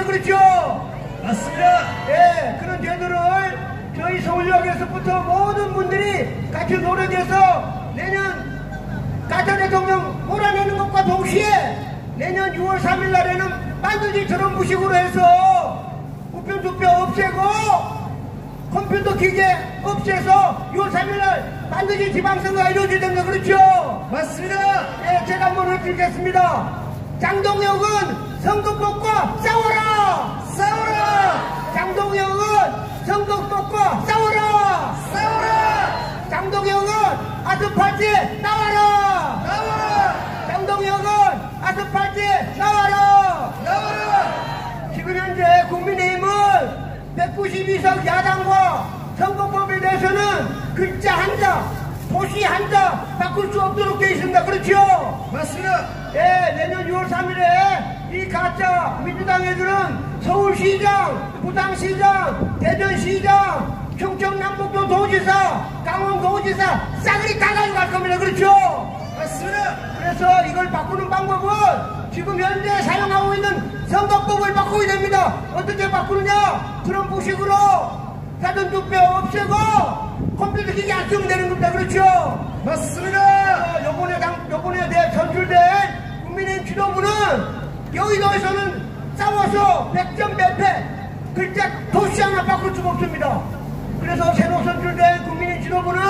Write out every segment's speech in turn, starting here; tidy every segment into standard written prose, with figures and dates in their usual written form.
됩니다. 그렇죠? 맞습니다. 예, 그런 제도를 저희 서울역에서부터 모든 분들이 같이 노력해서 내년 가짜 대통령 몰아내는 것과 동시에 내년 6월 3일 날에는 반드시 저런 무식으로 해서 우편투표 없애고 컴퓨터 기계 없애서 6월 3일 날 반드시 지방선거가 이루어져야 됩니다. 그렇죠? 맞습니다. 예, 제가 한번 해드리겠습니다. 장동혁은 선거법과 싸워라! 싸워라! 장동혁은 선거법과 싸워라! 싸워라! 장동혁은 아스팔트에 나와라! 나와라! 장동혁은 아스팔트에 나와라! 나와라! 지금 현재 국민의힘은 192석 야당과 선거법에 대해서는 글자 한자, 도시 한자 바꿀 수 없도록 되어 있습니다. 그렇죠? 맞습니다. 예, 내년 6월 3일에 이 가짜 민주당 애들은 서울시장, 부산시장, 대전시장, 충청남북도 도지사, 강원도지사 싸그리 다 가져갈 겁니다. 그렇죠? 맞습니다. 그래서 이걸 바꾸는 방법은 지금 현재 사용하고 있는 선거법을 바꾸게 됩니다. 어떻게 바꾸느냐? 그런 부식으로 사전투표 없애고 컴퓨터 기기 안 쓰면 되는 겁니다. 그렇죠? 맞습니다. 요번에 선출된 국민의힘 지도부는 여의도에서는 싸워서 100점 매패 글자 도시 하나 바꿀 수가 없습니다. 그래서 새로 선출된 국민의힘 지도부는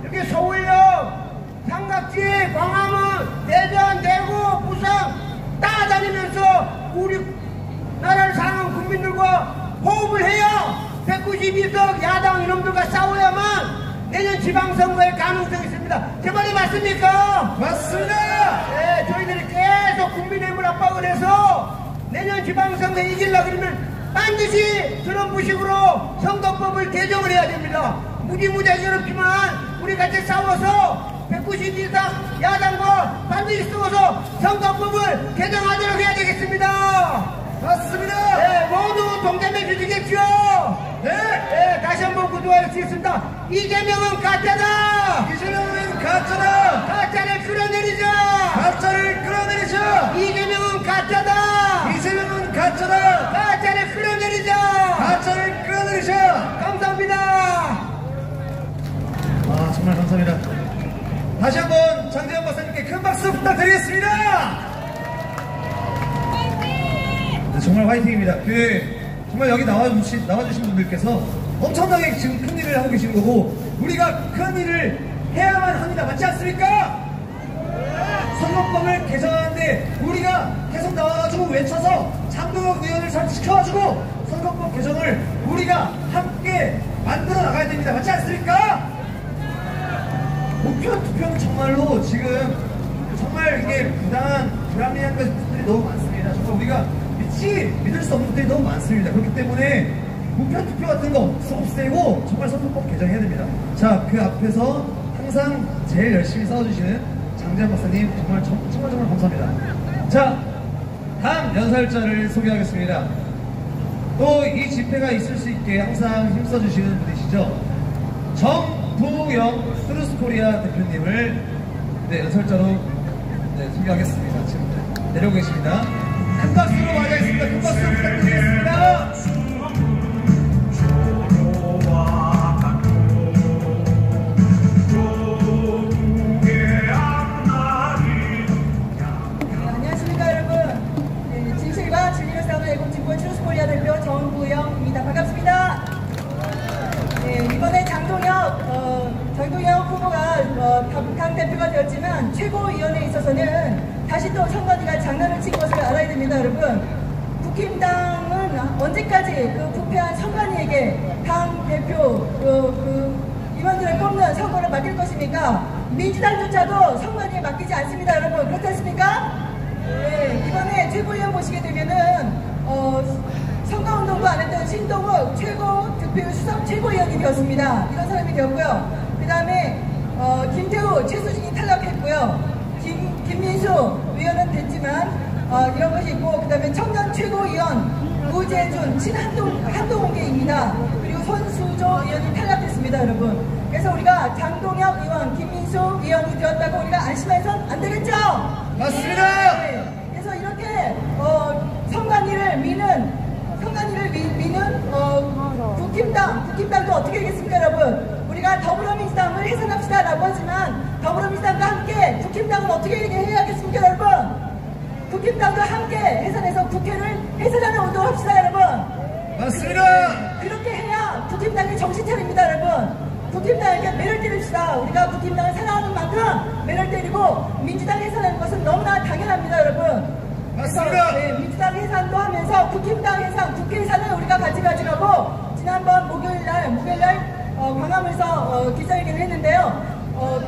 이렇게 서울역, 삼각지, 광화문, 대전, 대구, 부산 따라다니면서 우리나라를 사랑하는 국민들과 호흡을 해야 192석 야당 이놈들과 싸워야만 내년 지방선거에 가능성이 있습니다. 제 말이 맞습니까? 맞습니다. 네, 저희들이 계속 국민의힘을 압박을 해서 내년 지방선거에 이기려고 그러면 반드시 저런 무식으로 선거법을 개정을 해야 됩니다. 무지무지하게 어렵지만 우리 같이 싸워서 192석 야당과 반드시 싸워서 선거법을 개정하도록 해야 되겠습니다. 맞습니다. 네, 모두 동참해 주시겠죠? 네. 네, 다시 한번 구두하겠습니다. 이재명은 가짜다! 이재명은 가짜다. 가짜를 끌어내리자! 가짜를 끌어내리자. 이재명은 가짜다! 이재명은 가짜다. 가짜를 끌어내리자! 가짜를 끌어내리자. 감사합니다. 아, 정말 감사합니다. 다시 한번 장재현 박사님께 큰 박수 부탁드리겠습니다. 네, 정말 화이팅입니다. 정말 여기 나와주신 분들께서 엄청나게 지금 큰 일을 하고 계시는 거고 우리가 큰 일을 해야만 합니다. 맞지 않습니까? 선거법을 개정하는데 우리가 계속 나와가지고 외쳐서 장동혁 의원을 설치시켜가지고 선거법 개정을 우리가 함께 만들어 나가야 됩니다. 맞지 않습니까? 우편 투표는 정말로 지금 정말 이게 불합리한 것들이 너무 많습니다. 정말 우리가 믿을 수 없는 것들이 너무 많습니다. 그렇기 때문에 우편 투표 같은 거 없애고 정말 선거법 개정해야 됩니다. 자, 그 앞에서 항상 제일 열심히 싸워주시는 장재현 박사님 정말 감사합니다. 자, 다음 연설자를 소개하겠습니다. 또 이 집회가 있을 수 있게 항상 힘써주시는 분이시죠. 정부영 트루스코리아 대표님을 연설자로 소개하겠습니다. 지금 내려오고 계십니다. 큰 박수로 맞이하겠습니다. 큰 박수 부탁드리겠습니다. 안녕하십니까 여러분. 진실과 진리를 싸우는 애국진보 트루스코리아 대표 정부영입니다. 반갑습니다. 이번에 장동혁 후보가 당 대표가 되었지만 최고위원회에 있어서는 다시 또 선관위가 장난을 친 것을 알아야 됩니다. 여러분, 국힘당은 언제까지 그 부패한 선관위에게 당 대표 임원들을 뽑는 선거를 맡길 것입니까? 민주당조차도 선관위에 맡기지 않습니다. 여러분, 그렇지 않습니까? 네, 이번에 최고위원 보시게 되면은 선거운동도 안 했던 신동욱 최고 수석 최고위원이 되었습니다. 이런 사람이 되었고요. 그 다음에 김태우 최수진이 탈락했고요. 김민수 의원은 됐지만 이런 것이 있고, 그 다음에 청년 최고위원 우재준 한동훈계입니다. 그리고 손수조 의원이 탈락했습니다. 여러분, 그래서 우리가 장동혁 의원, 김민수 의원이 되었다고 우리가 안심해서는 안 되겠죠? 맞습니다. 네. 그래서 이렇게 선관위를 미는 어떻게 되겠습니까, 여러분? 우리가 더불어민주당을 해산합시다라고 하지만 더불어민주당과 함께 국힘당은 어떻게 해야겠습니까, 여러분? 국힘당과 함께 해산해서 국회를 해산하는 운동을 합시다, 여러분. 맞습니다. 그렇게 해야 국힘당이 정신 차립니다, 여러분. 국힘당에게 매를 때립시다. 우리가 국힘당을 사랑하는 만큼 매를 때리고 민주당 해산하는 것은 너무나 당연합니다, 여러분. 맞습니다. 네, 민주당 해산도 하면서 국힘당 해산, 국회 해산을 우리가 같이 가져가고 지난번 목요일날 광화문에서 기자회견을 했는데요.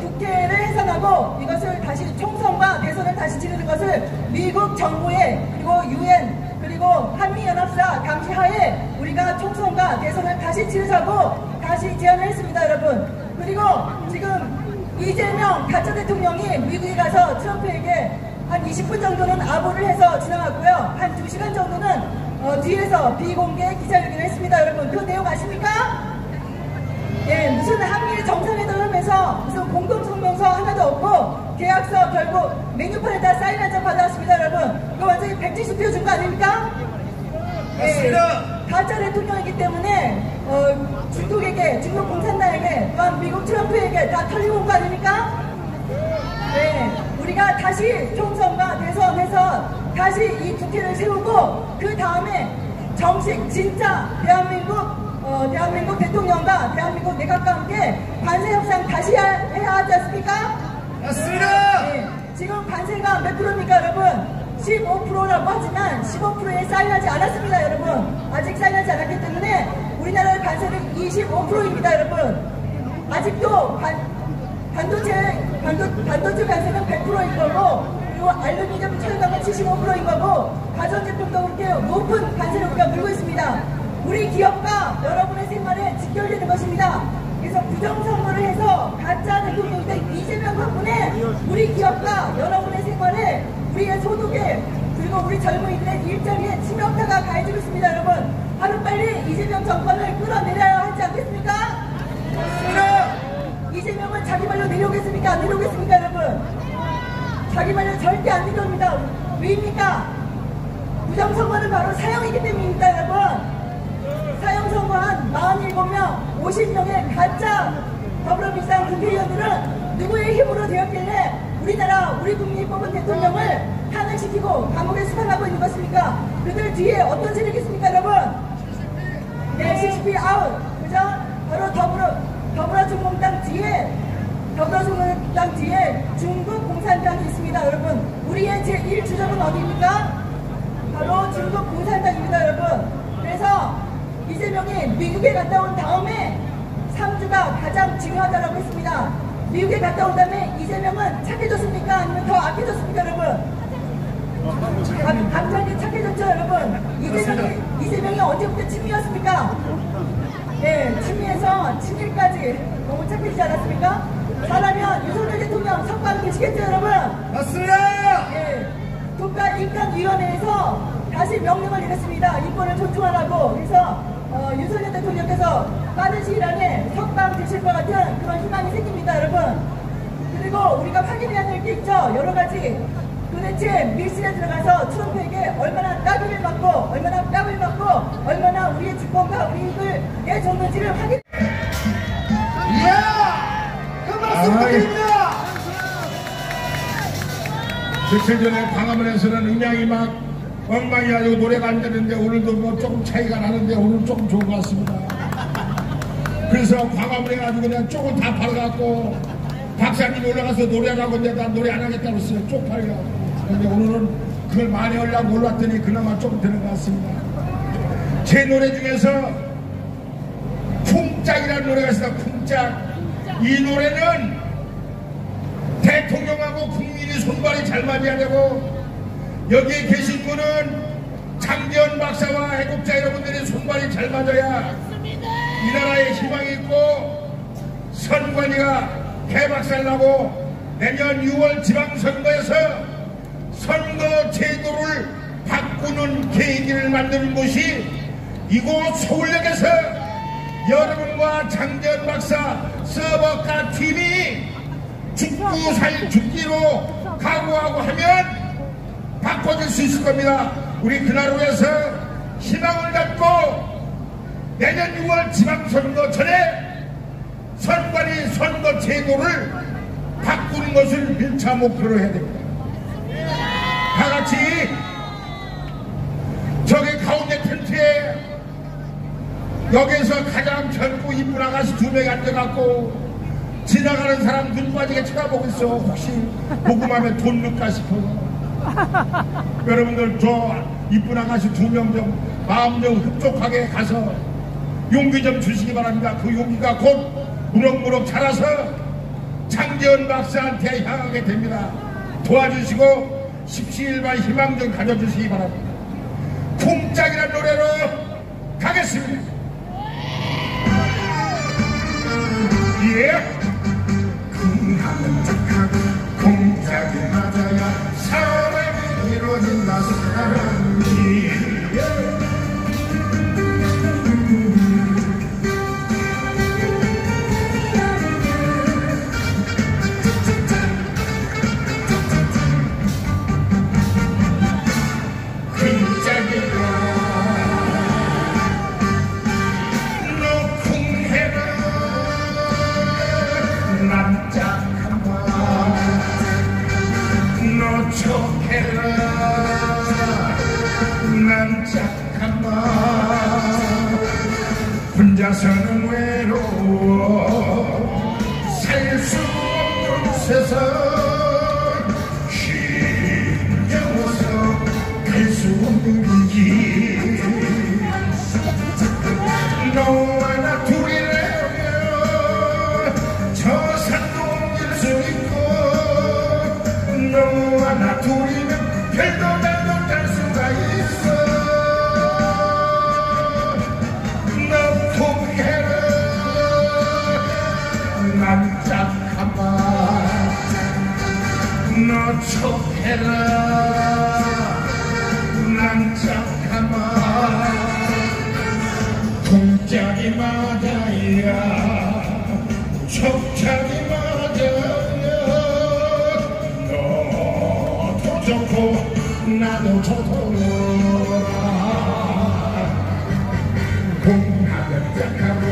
국회를 해산하고 이것을 다시 총선과 대선을 다시 치르는 것을 미국 정부의 그리고 UN 그리고 한미연합사 감시하에 우리가 총선과 대선을 다시 치르자고 다시 제안을 했습니다, 여러분. 그리고 지금 이재명 가짜 대통령이 미국에 가서 트럼프에게 한 20분 정도는 아부를 해서 지나갔고요. 한 2시간 정도는 뒤에서 비공개 기자회견을 했습니다, 여러분. 그 내용 아십니까? 예, 무슨 한미 정상회담하면서 무슨 공동성명서 하나도 없고 계약서 결국 메뉴판에다 사인 한 장 받아왔습니다, 여러분. 이거 완전히 170표 준 거 아닙니까? 맞습니다. 예, 가짜 대통령이기 때문에 중국에게, 중국 공산당에게 또한 미국 트럼프에게 다 털리고 온 거 아닙니까? 네, 우리가 다시 총선과 대선에서 다시 이 국회를 세우고 그 다음에 정식 진짜 대한민국 대통령과 대한민국 내각과 함께 관세 협상 다시 해야 하지 않습니까? 맞습니다. 네, 지금 관세가 몇 프로입니까, 여러분? 15%라고 하지만 15%에 사인하지 않았습니다, 여러분. 아직 사인하지 않았기 때문에 우리나라의 관세는 25%입니다, 여러분. 아직도 반도체 관세는 100%인 거고, 그리고 알루미늄 철강은 75%인 거고, 가전제품도 그렇게 높은 관세를 우리가 물고 있습니다. 우리 기업과 여러분의 생활에 직결되는 것입니다. 그래서 부정선거를 해서 가짜 대통령인 이재명 덕분에 우리 기업과 여러분의 생활에 우리의 소득에 그리고 우리 젊은이들의 일자리에 치명타가 가해지고 있습니다, 여러분. 하루빨리 이재명 정권을 끌어내려야 하지 않겠습니까? 맞습니다. 이재명은 자기 말로 내려오겠습니까? 안 내려오겠습니까, 여러분? 자기 말로 절대 안 내려옵니다. 왜입니까? 부정선거는 바로 사형이기 때문입니다, 여러분. 사형선고한 47명, 50명의 가짜 더불어민주당 국회의원들은 누구의 힘으로 되었길래 우리나라, 우리 국민이 뽑은 대통령을 탄핵시키고 감옥에 수감하고 있는 것입니까? 그들 뒤에 어떤 세력이 있습니까, 여러분? 네, CCP 아웃. 그죠? 바로 더불어중공당 뒤에 중국 공산당이 있습니다, 여러분. 우리의 제1주적은 어디입니까? 바로 중국 공산당입니다, 여러분. 그래서 이재명이 미국에 갔다 온 다음에 3주가 가장 중요하다고 했습니다. 미국에 갔다 온 다음에 이재명은 착해졌습니까? 아니면 더 악해졌습니까, 여러분? 당장에 착해졌죠, 여러분? 이재명이 언제부터 친미였습니까? 네, 친미에서 친일까지 너무 착해지지 않았습니까? 잘하면 윤석열 대통령 석방 되시겠죠, 여러분? 맞습니다. 네, 국가인권위원회에서 다시 명령을 내렸습니다. 인권을 존중하라고. 그래서 윤석열 대통령께서 빠른 시일 안에 석방 되실 것 같은 그런 희망이 생깁니다, 여러분. 그리고 우리가 확인해야 될 게 있죠. 여러 가지. 도대체 밀실에 들어가서 트럼프에게 얼마나 따비를 받고 얼마나 우리의 주권과 우익을 내줬는지를 확인. 큰 박수 부탁드립니다. 며칠 전에 광화문에서는 음향이 막 엉망이 아니고 노래가 안 되는데 오늘도 뭐 조금 차이가 나는데 오늘 조금 좋은 것 같습니다. 그래서 광화문에 가지고 그냥 조금 다 팔아갖고 박사님이 올라가서 노래하라고 했는데 난 노래 안 하겠다고 했어요. 쪽팔려. 근데 오늘은 그걸 많이 하려고 올랐더니 그나마 조금 되는 것 같습니다. 제 노래 중에서 풍짝이라는 노래가 있어요. 풍짝. 이 노래는 대통령하고 국민이 손발이 잘 맞아야 되고 여기에 계신 분은 장재원 박사와 애국자 여러분들이 손발이 잘 맞아야 이 나라에 희망이 있고 선관위가 개박살나고 내년 6월 지방선거에서 선거 제도를 바꾸는 계기를 만드는 곳이 이곳 서울역에서 여러분과 장재원 박사 서버가 팀이 죽고 살 죽기로 각오하고 하면 바꿔줄 수 있을 겁니다. 우리 그날을 위해서 희망을 갖고 내년 6월 지방선거 전에 선관위 선거 제도를 바꾸는 것을 1차 목표로 해야 됩니다. 다 같이 저기 가운데 텐트에 여기서 가장 젊고 이쁜 아가씨 2명이 앉아갖고 지나가는 사람 눈 빠지게 쳐다보고 있어. 혹시 보고하면 돈 넣을까 싶어서. 여러분들 저 이쁜 아가씨 2명 좀 마음 좀 흡족하게 가서 용기 좀 주시기 바랍니다. 그 용기가 곧 무럭무럭 자라서 장재원 박사한테 향하게 됩니다. 도와주시고 십시일반 희망 좀 가져주시기 바랍니다. 쿵짝이라는 노래로 가겠습니다. 예. 쿵하면 짝하고 쿵짝이 맞아야 사람이 이루어진다 사람이. 혼자서는 외로워 살 수 없는 세상 힘겨워서 갈 수 없는 길 너와 나 둘이라면 저 산도 옮길 수 있고 너와 나 둘이면 별도 날도 갈 수가 있어. 너 촉해라 난 착하마 쿵짝이 맞아야 촉짝이 맞아야 너도 좋고 나도 좋더라. 쿵하면 짝하고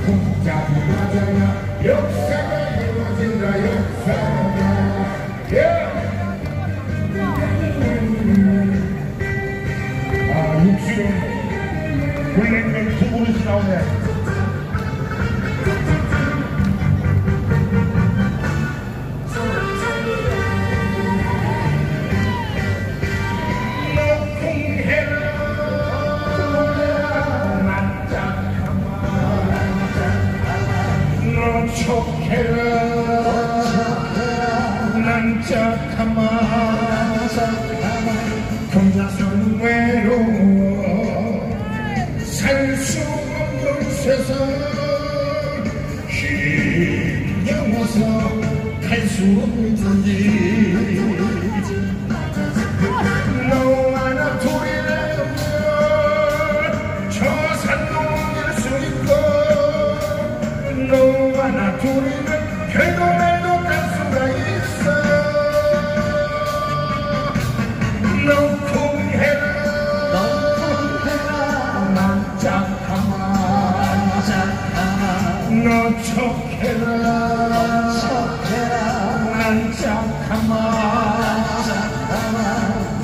쿵짝이 맞아야 역사가 이루어진다 역사가. 육수는 물냉면 2그릇이 나오네. 너 촉해라 난 착하마 혼자서는 외로워 살 수 없는 세상 힘겨워서 갈 수 없는 길 너와 나 둘이라면 저 산도 옮길 수 있고 너와 나 둘이면 별도 날도 갈 수가 있어. 너 쿵해라 난 착하마 너 촉해라 난 착하마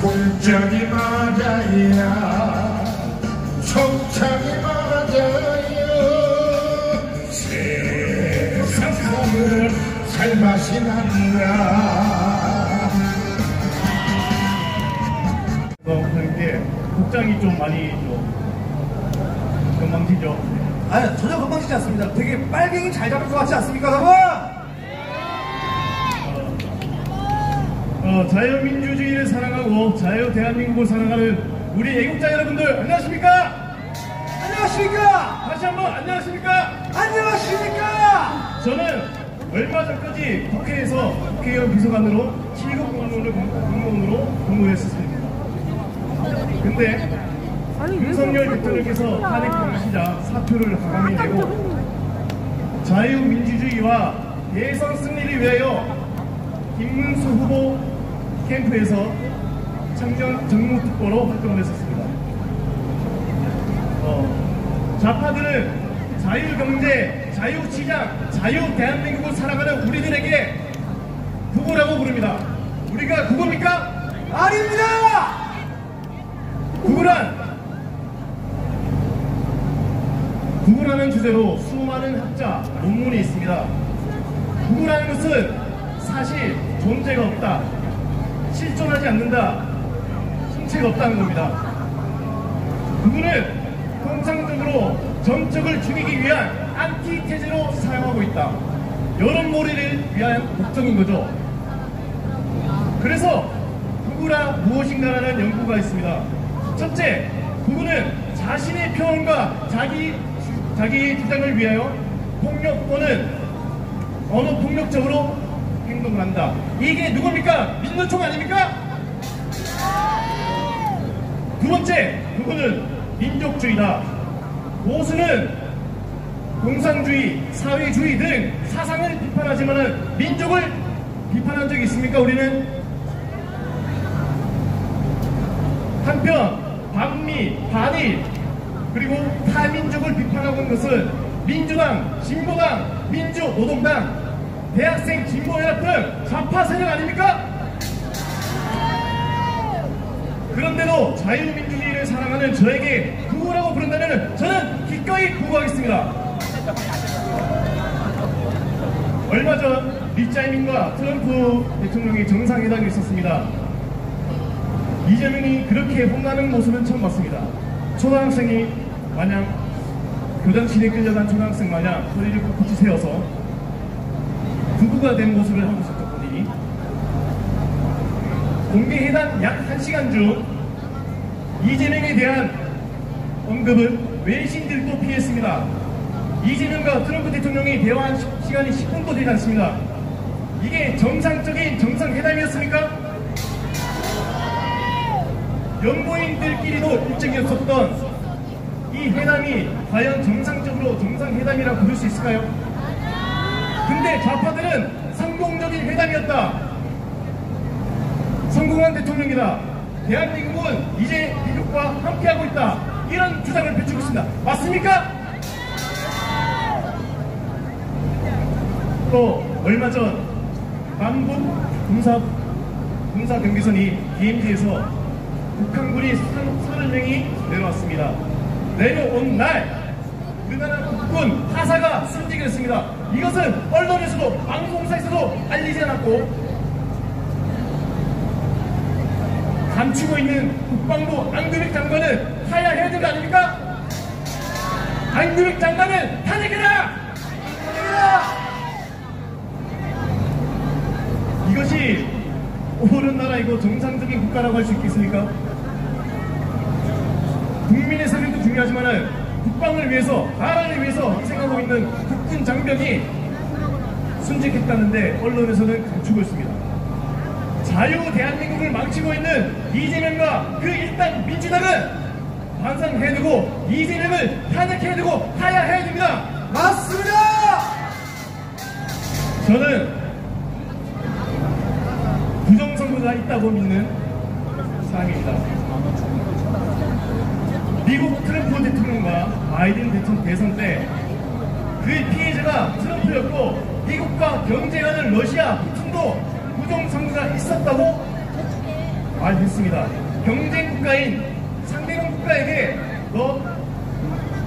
쿵짝이 맞아야 촉짝이 맞아야 세상을 살맛이 난다. 하는 게 복장이 좀 많이 좀 건방지죠? 아니 전혀 건방지지 않습니다. 되게 빨갱이 잘 잡을 것 같지 않습니까 여러분? 자유민주주의를 사랑하고 자유 대한민국을 사랑하는 우리 애국자 여러분들 안녕하십니까? 안녕하십니까? 다시 한번 안녕하십니까? 안녕하십니까? 저는 얼마 전까지 국회에서 국회의원 비서관으로 7급 공무원으로 근무했었습니다. 근데 윤석열 대통령께서 탄핵 당시자 사표를 강하게 내고 자유민주주의와 예선 승리를 위하여 김문수 후보 캠프에서 청년 정무특보로 활동을 했었습니다. 좌파들은 자유경제, 자유시장, 자유대한민국을 살아가는 우리들에게 구구라고 부릅니다. 우리가 구구입니까? 아닙니다! 구구라는 주제로 수많은 학자, 논문이 있습니다. 구구라는 것은 사실 존재가 없다, 실존하지 않는다, 정체가 없다는 겁니다. 구구는 통상적으로 전적을 죽이기 위한 안티테제로 사용하고 있다. 여론몰이를 위한 목적인 거죠. 그래서 구구라 무엇인가라는 연구가 있습니다. 첫째, 구구는 자신의 표현과 자기 주장을 위하여 폭력 또는 언어 폭력적으로 행동을 한다. 이게 누굽니까? 민노총 아닙니까? 두 번째, 구구는 민족주의다. 보수는 공산주의, 사회주의 등 사상을 비판하지만 민족을 비판한 적이 있습니까? 우리는 한편 반미, 반일 그리고 타민족을 비판하고 있는 것은 민주당, 진보당, 민주노동당, 대학생 진보연합 등 좌파 세력 아닙니까? 그런데도 자유민주주의를 사랑하는 저에게 구구라고 부른다면 저는 기꺼이 구구하겠습니다. 얼마 전 리짜이민과 트럼프 대통령의 정상회담이 있었습니다. 이재명이 그렇게 혼나는 모습은 처음 봤습니다. 초등학생이 마냥 교장실에 끌려간 초등학생 마냥 허리를 꿋꿋이 세워서 구구가 된 모습을 하고 있었던 분이 공개회담 약 1시간 중 이재명에 대한 언급은 외신들도 피했습니다. 이재명과 트럼프 대통령이 대화한 시간이 10분도 되지 않습니다. 이게 정상적인 정상회담이었습니까? 연구인들끼리도 일정이 없었던 이 회담이 과연 정상적으로 정상회담이라고 부를 수 있을까요? 근데 좌파들은 성공적인 회담이었다, 성공한 대통령이다, 대한민국은 이제 미국과 함께하고 있다, 이런 주장을 펼치고 있습니다. 맞습니까? 또 얼마 전 남북 군사 경계선이 DMZ에서 북한군이 30명이 내려왔습니다. 내려온 날 우리나라 국군 하사가 순직을 했습니다. 이것은 언론에서도 방송사에서도 알리지 않았고 감추고 있는 국방부 안규백 장관은 하야해야 되는 거 아닙니까? 안규백 장관은 탄핵해라! 이것이 옳은 나라이고 정상적인 국가라고 할 수 있겠습니까? 국민의 생명도 중요하지만 국방을 위해서, 나라를 위해서 희생하고 있는 국군 장병이 순직했다는데 언론에서는 감추고 있습니다. 자유 대한민국을 망치고 있는 이재명과 그 일당 민주당은 반성해야 되고 이재명을 탄핵해야 되고 하야해야 됩니다. 맞습니다! 저는 부정선거가 있다고 믿는 사람입니다. 미국 트럼프 대통령과 바이든 대통령 대선 때 그의 피해자가 트럼프였고 미국과 경쟁하는 러시아, 푸틴도 부정선거가 있었다고 말했습니다. 경쟁 국가인 상대방 국가에게 너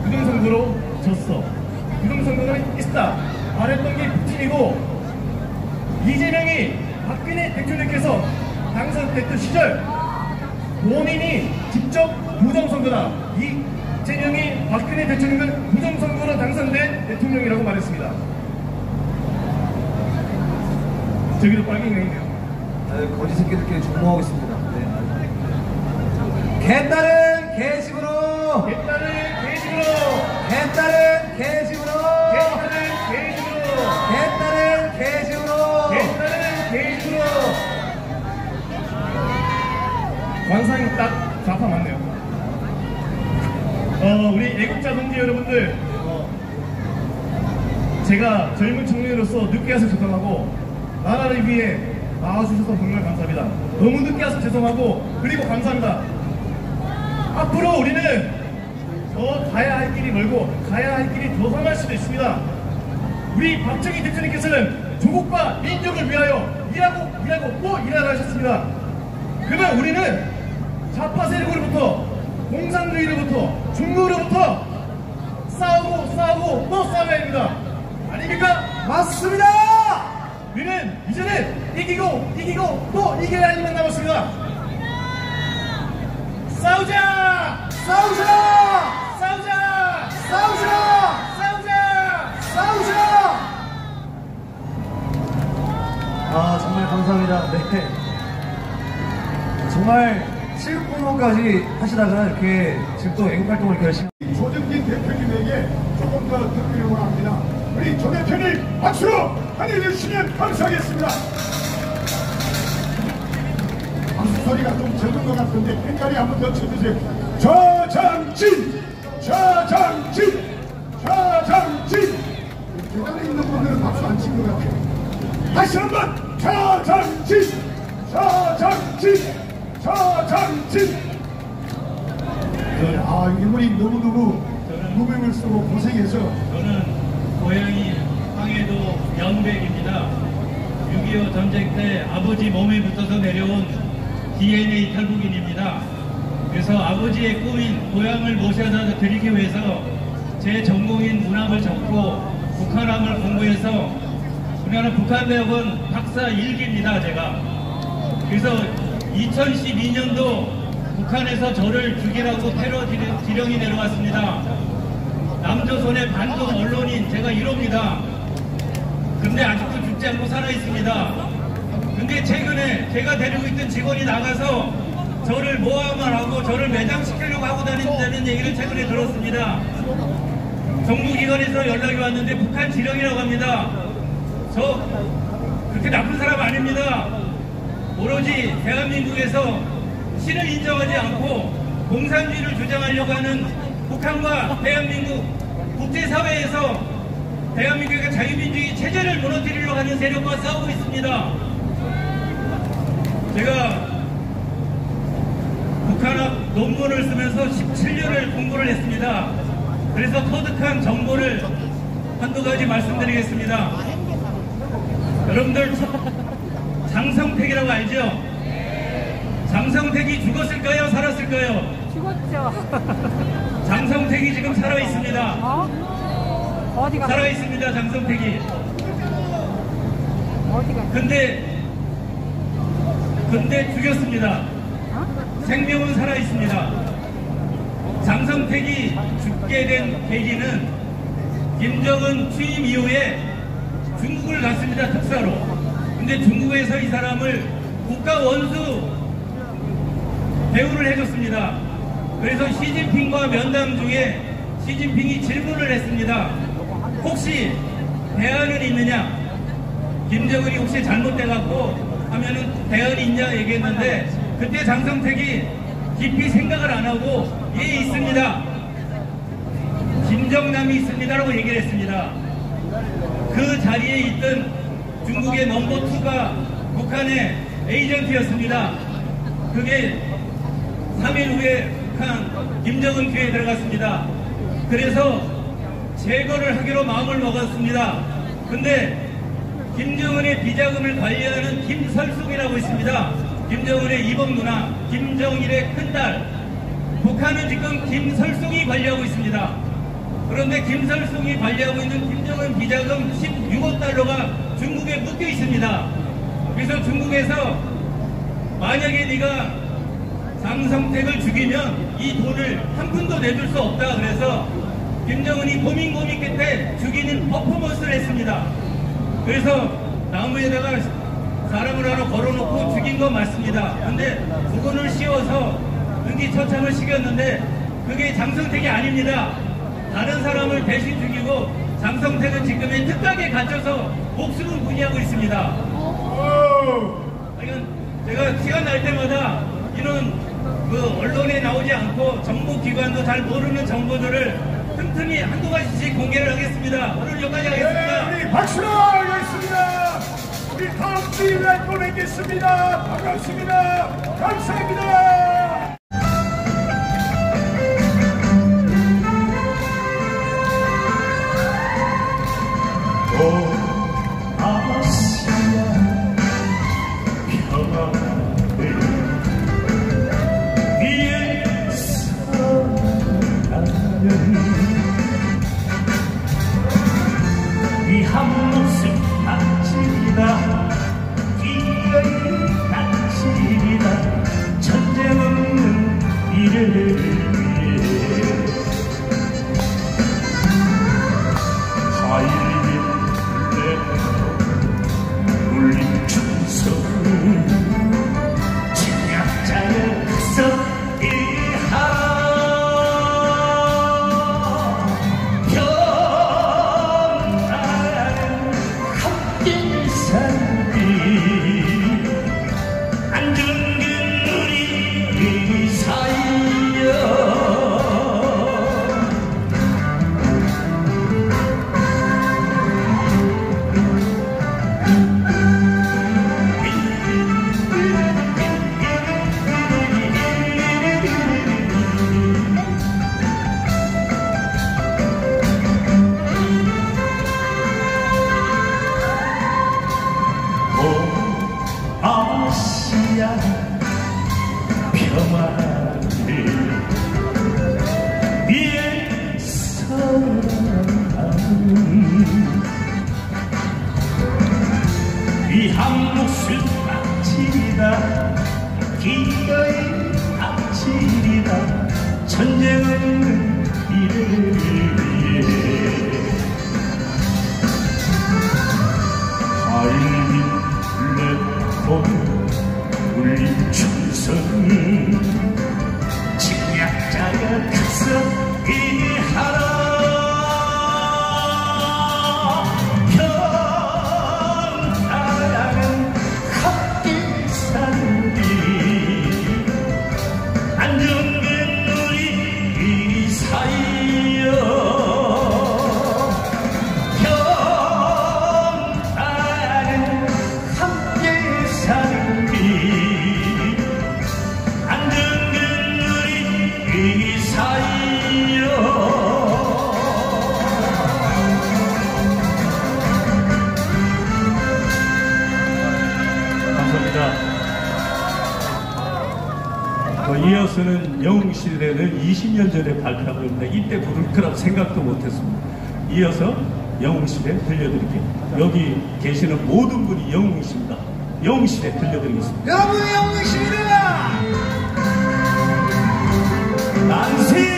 부정선거로 졌어, 부정선거는 있다 말했던 게 푸틴이고, 이재명이 박근혜 대통령께서 당선됐던 시절 본인이 직접 부정선거다, 이재명이 박근혜 대통령은 부정선거로 당선된 대통령이라고 말했습니다. 저기도 빨갱이가 있네요. 거지 새끼들끼리 정모하고 있습니다. 네. 개딸은 개집으로! 개딸은 개집으로! 개딸은 개집으로! 개딸은 개집으로! 개딸은 개집으로! 개딸은 개집으로! 관상이 딱 좌파 맞네요. 우리 애국자 동지 여러분들, 제가 젊은 청년으로서 늦게 와서 죄송하고 나라를 위해 나와주셔서 정말 감사합니다. 너무 늦게 와서 죄송하고 그리고 감사합니다. 앞으로 우리는 더 가야 할 길이 멀고 가야 할 길이 더 험할 수도 있습니다. 우리 박정희 대통령께서는 조국과 민족을 위하여 일하고 또 일하라 하셨습니다. 그러면 우리는 좌파 세력으로부터 공산주의로부터 중국으로부터 싸우고 또 싸워야 합니다. 아닙니까? 맞습니다. 우리는 이제는 이기고 또 이겨야 할 일만 남았습니다. 싸우자! 아, 정말 감사합니다. 네. 정말 7공모까지 하시다가 이렇게 지금 또 애국 활동을 이렇게 열심히. 조정진 대표님에게 조금 더 듣기를 원합니다. 우리 조 대표님 박수로 환영해주시면 감사하겠습니다. 박수 소리가 좀 적은 것 같은데 팬가리 한번 더 쳐주세요. 저장진 계단에 있는 분들은 박수 안 친 것 같아요. 다시 한번 저장진 이분이 너무너무 무명을 쓰고 고생해서. 저는 고향이 황해도 연백입니다. 6.25 전쟁 때 아버지 몸에 붙어서 내려온 DNA 탈북인입니다. 그래서 아버지의 꿈인 고향을 모셔다 드리기 위해서 제 전공인 문학을 접고 북한함을 공부해서 우리나라 북한대학원 박사 1기입니다. 제가. 그래서 2012년도 북한에서 저를 죽이라고 테러 지령이 내려왔습니다. 남조선의 반동 언론인 제가 1호입니다. 근데 아직도 죽지 않고 살아있습니다. 근데 최근에 제가 데리고 있던 직원이 나가서 저를 모함을 하고 저를 매장시키려고 하고 다닌다는 얘기를 최근에 들었습니다. 정부기관에서 연락이 왔는데 북한 지령이라고 합니다. 저 그렇게 나쁜 사람 아닙니다. 오로지 대한민국에서 신을 인정하지 않고 공산주의를 주장하려고 하는 북한과 대한민국 국제사회에서 대한민국의 자유민주주의 체제를 무너뜨리려고 하는 세력과 싸우고 있습니다. 제가 북한학 논문을 쓰면서 17년을 공부를 했습니다. 그래서 터득한 정보를 한두 가지 말씀드리겠습니다. 여러분들 장성택이라고 알죠? 장성택이 죽었을까요? 살았을까요? 죽었죠. 장성택이 지금 살아있습니다. 어디가? 살아있습니다. 장성택이. 어디가? 근데 죽였습니다. 생명은 살아있습니다. 장성택이 죽게 된 계기는 김정은 취임 이후에 중국을 갔습니다. 특사로. 근데 중국에서 이 사람을 국가 원수 대우를 해줬습니다. 그래서 시진핑과 면담 중에 시진핑이 질문을 했습니다. 혹시 대안은 있느냐? 김정은이 혹시 잘못돼갖고 하면은 대안이 있냐 얘기했는데 그때 장성택이 깊이 생각을 안 하고 예 있습니다. 김정남이 있습니다라고 얘기를 했습니다. 그 자리에 있던 중국의 넘버2가 북한의 에이전트였습니다. 그게 3일 후에 북한 김정은 귀에 들어갔습니다. 그래서 제거를 하기로 마음을 먹었습니다. 근데 김정은의 비자금을 관리하는 김설숙이라고 있습니다. 김정은의 이범 누나, 김정일의 큰딸. 북한은 지금 김설숙이 관리하고 있습니다. 그런데 김설숙이 관리하고 있는 김정은 비자금 16억 달러가 중국에 묶여 있습니다. 그래서 중국에서 만약에 네가 장성택을 죽이면 이 돈을 한 푼도 내줄 수 없다. 그래서 김정은이 고민 끝에 죽이는 퍼포먼스를 했습니다. 그래서 나무에다가 사람을 하나 걸어놓고 죽인 건 맞습니다. 근데 부근을 씌워서 응기처참을 시켰는데 그게 장성택이 아닙니다. 다른 사람을 대신 죽이고 장성택은 지금의 특각에 갇혀서 목숨을 부지하고 있습니다. 이건 제가 시간 날 때마다 이런 언론에 나오지 않고 정보기관도 잘 모르는 정보들을 틈틈이 한두 가지씩 공개를 하겠습니다. 오늘 여기까지 하겠습니다. 네, 우리 박수로 하겠습니다. 우리 다음 주일날 또 뵙겠습니다. 반갑습니다. 감사합니다. 이어서는 영웅시대는 20년 전에 발표한 겁니다. 이때 부를 거라고 생각도 못했습니다. 이어서 영웅시대 들려드릴게요. 여기 계시는 모든 분이 영웅이십니다. 영웅시대 들려드리겠습니다. 여러분 영웅이십니다. 만세!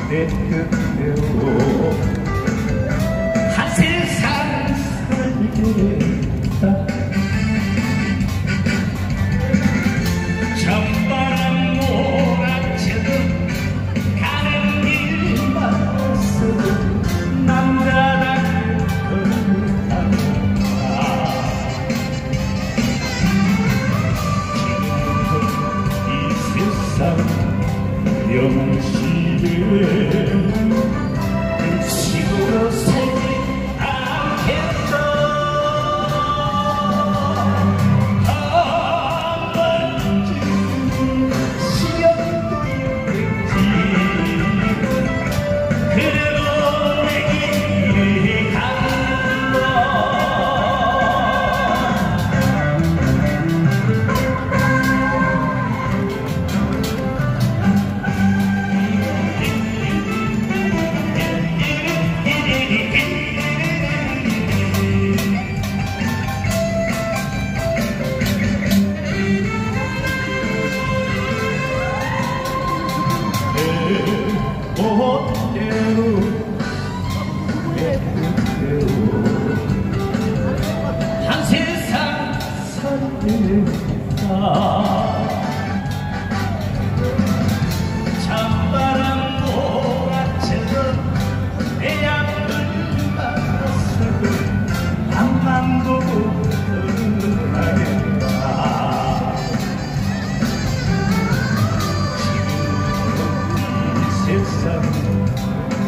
내 뜻대로 한 세상 살겠다. 찬바람 몰아치듯 가는 길만서 남자답게 걸어간다. 지금부터 이 세상 영시를 식으로 살지 않겠다. 한 번쯤 시험도 있겠지. 그래도 내 길을 간다. 한 세상 살겠다. 찬바람 몰아치듯 내 앞을 막았어도 앞만 보고 떠나겠다. 지금 이 세상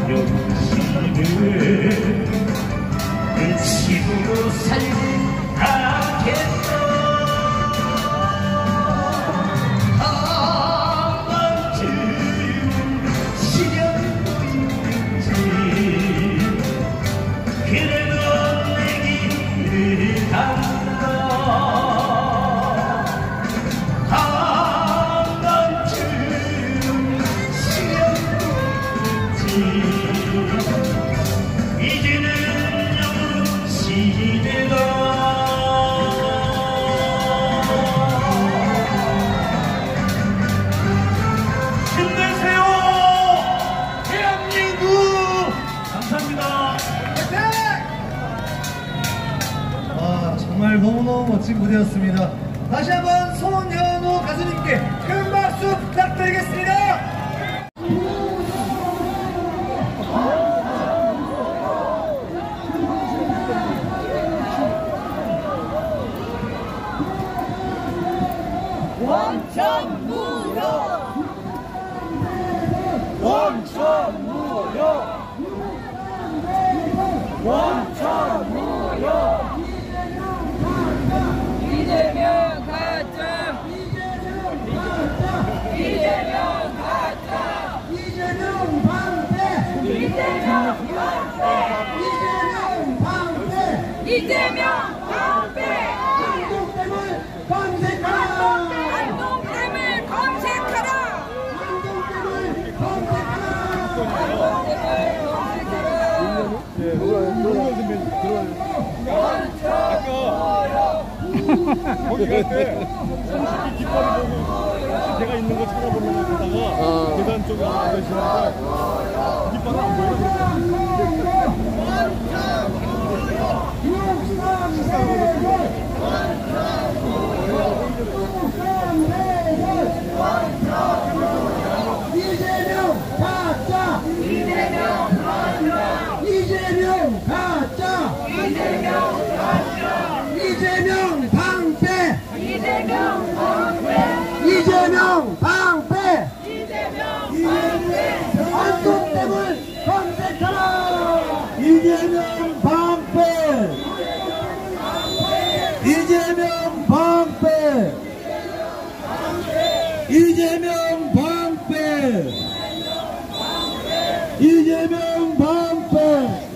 영시를 그 집으로 살지 않겠다. 완성되었습니다. 다시 한번 손현우 가수님께 큰 박수 부탁드리겠습니다. 원천무효 원천무효 원천무효 이재명 가짜 이재명 가짜 이재명 방패 이재명 방패 이재명 방패 한동댐을 검색하라 한동댐을 검색하라 거기 갈 때 솔직히 깃발을 보고 혹시 제가 있는 거 찾아보려고 하다가 계단 쪽에 앉아있으니까 깃발은 안 보여요. 이재명 가짜 이재명 가짜 이재명 방패 이재명 방패 한동댐을 검색하라 이재명 방패 이재명 방패 이재명 방패 이재명 방패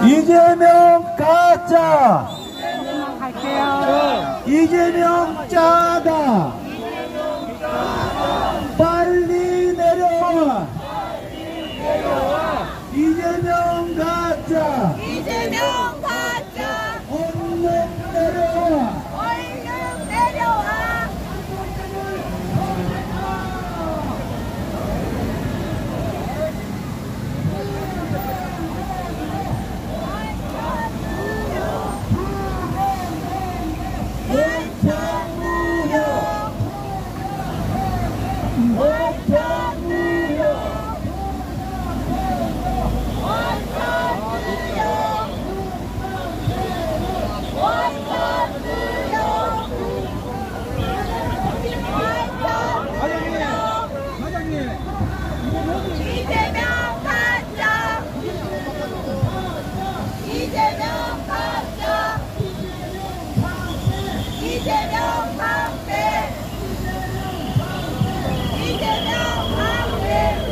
이재명 가짜 갈게요. 이재명 짜다 빨리 내려와 이재명 가짜 이재명 가짜 얼른 내려와 얼른 내려와 이재명 가짜 이재명 가짜 이재명 방패 이재명 방패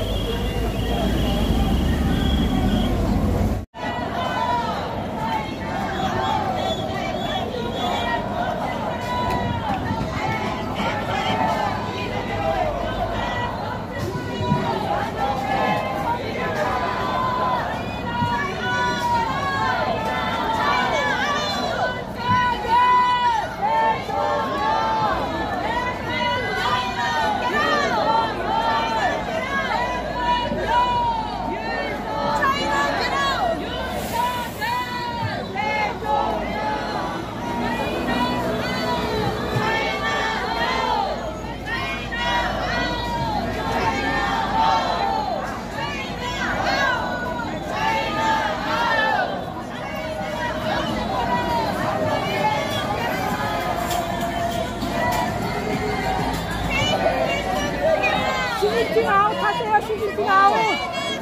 시즌 아웃 하세요. 시즌 아웃.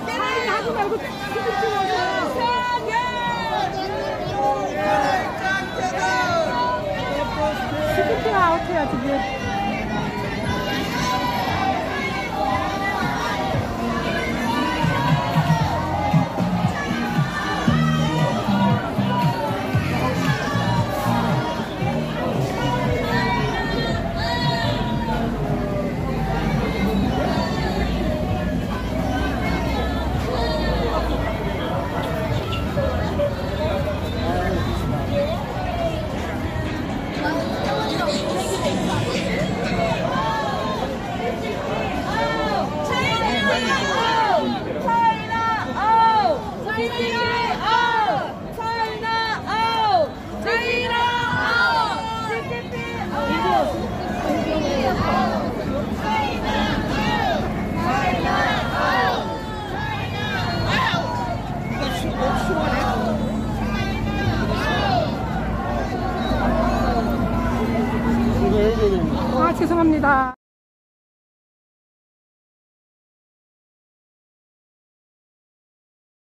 사인 하지 말고 시즌 하세요. 시즌 아웃해요 지금. 죄송합니다.